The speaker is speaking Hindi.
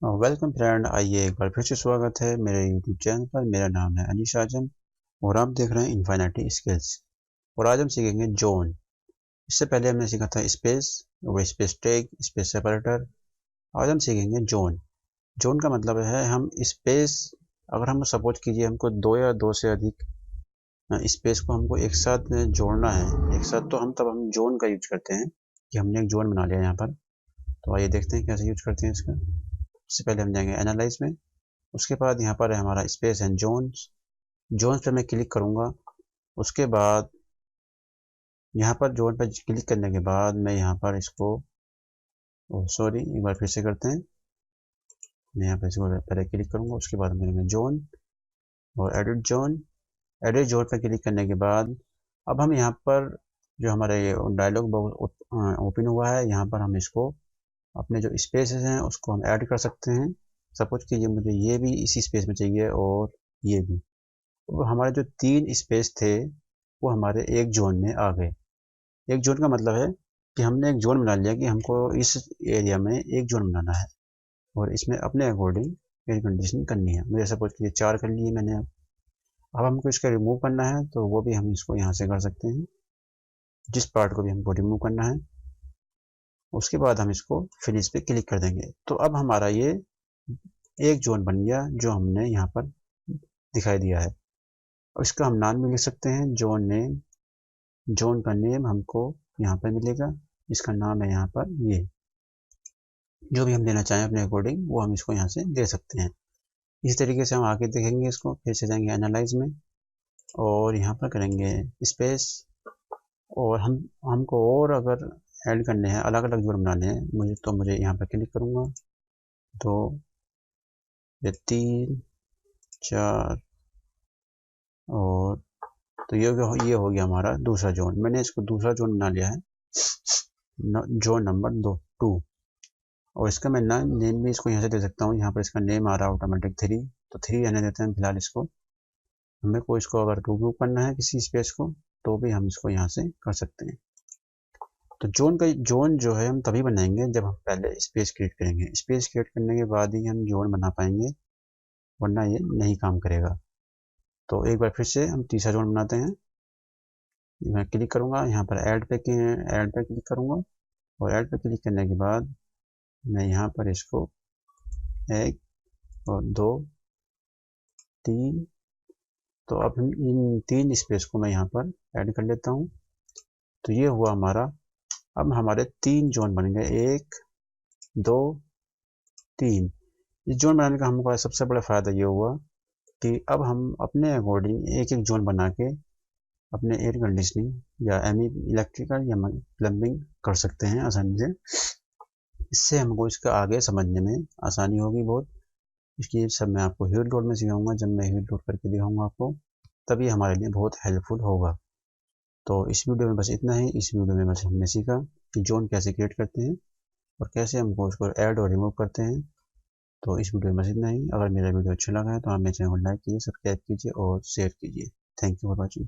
वेलकम फ्रेंड, आइए एक बार फिर से स्वागत है मेरे यूट्यूब चैनल पर। मेरा नाम है अनीश आजम और आप देख रहे हैं इन्फिनिटी स्किल्स। और आज हम सीखेंगे जोन। इससे पहले हमने सीखा था स्पेस और स्पेस टैग, स्पेस सेपरेटर। आज हम सीखेंगे जोन। जोन का मतलब है हम स्पेस, अगर हम सपोज कीजिए हमको दो या दो से अधिक स्पेस को हमको एक साथ जोड़ना है एक साथ, तो हम जोन का यूज करते हैं कि हमने एक जोन बना लिया यहाँ पर। तो आइए देखते हैं कैसे यूज करते हैं इसका। सबसे पहले हम जाएंगे एनालाइज में। उसके बाद यहाँ पर है हमारा स्पेस एंड जोन्स। जोन्स पे मैं क्लिक करूँगा। उसके बाद यहाँ पर जोन पर क्लिक करने के बाद मैं यहाँ पर इसको सॉरी एक बार फिर से करते हैं। मैं यहाँ पर इसको पहले क्लिक करूँगा, उसके बाद मैं जोन और एडिट जोन। एडिट जोन पर क्लिक करने के बाद अब हम यहाँ पर जो हमारा ये डायलॉग बॉक्स ओपन हुआ है, यहाँ पर हम इसको अपने जो स्पेसेस हैं उसको हम ऐड कर सकते हैं। सपोज कीजिए मुझे ये भी इसी स्पेस में चाहिए और ये भी, तो हमारे जो तीन स्पेस थे वो हमारे एक जोन में आ गए। एक जोन का मतलब है कि हमने एक जोन बना लिया कि हमको इस एरिया में एक जोन बनाना है और इसमें अपने अकॉर्डिंग एयर कंडीशनिंग करनी है। मुझे सपोज कीजिए 4 कर लिए मैंने। अब हमको इसका रिमूव करना है तो वो भी हम इसको यहाँ से कर सकते हैं, जिस पार्ट को भी हमको रिमूव करना है। उसके बाद हम इसको फिनिश पे क्लिक कर देंगे। तो अब हमारा ये एक जोन बन गया जो हमने यहाँ पर दिखाई दिया है। और इसका हम नाम भी लिख सकते हैं, जोन नेम। जोन का नेम हमको यहाँ पर मिलेगा, इसका नाम है यहाँ पर ये। जो भी हम देना चाहें अपने अकॉर्डिंग वो हम इसको यहाँ से दे सकते हैं। इस तरीके से हम आगे देखेंगे इसको। फिर से जाएंगे एनालाइज में और यहाँ पर करेंगे स्पेस। और हमको और अगर ऐड करने हैं, अलग अलग जोन बनाने हैं मुझे यहाँ पर क्लिक करूँगा। तो ये 3 4 और तो ये हो गया हमारा दूसरा जोन। मैंने इसको दूसरा जोन बना लिया है, जोन नंबर 2। और इसका मैं नेम भी इसको यहाँ से दे सकता हूँ। यहाँ पर इसका नेम आ रहा है ऑटोमेटिक 3, तो 3 रहने देते हैं फिलहाल इसको। हमें को इसको अगर रिमूव करना है किसी स्पेस को तो भी हम इसको यहाँ से कर सकते हैं। तो जोन जो है हम तभी बनाएंगे जब हम पहले स्पेस क्रिएट करेंगे। स्पेस क्रिएट करने के बाद ही हम जोन बना पाएंगे, वरना ये नहीं काम करेगा। तो एक बार फिर से हम तीसरा जोन बनाते हैं। मैं क्लिक करूँगा यहाँ पर ऐड पे क्लिक करूँगा और ऐड पे क्लिक करने के बाद मैं यहाँ पर इसको 1 और 2 3, तो अब इन 3 स्पेस को मैं यहाँ पर ऐड कर लेता हूँ। तो ये हुआ हमारा, अब हमारे 3 जोन बन गए, 1 2 3। इस जोन बनाने का हमको सबसे बड़ा फ़ायदा ये हुआ कि अब हम अपने अकॉर्डिंग एक एक जोन बना के अपने एयर कंडीशनिंग या इलेक्ट्रिकल या प्लम्बिंग कर सकते हैं आसानी से। इससे हमको इसका आगे समझने में आसानी होगी बहुत। इसलिए सब मैं आपको हीट लोड में सिखाऊंगा। जब मैं हीट लोड करके दिखाऊंगा आपको, तभी हमारे लिए बहुत हेल्पफुल होगा। तो इस वीडियो में बस इतना ही। इस वीडियो में बस हमने सीखा कि जोन कैसे क्रिएट करते हैं और कैसे हमको उसको ऐड और रिमूव करते हैं। तो इस वीडियो में बस इतना ही। अगर मेरा वीडियो अच्छा लगा है तो आप मेरे चैनल को लाइक कीजिए, सब्सक्राइब कीजिए और शेयर कीजिए। Thank you for watching.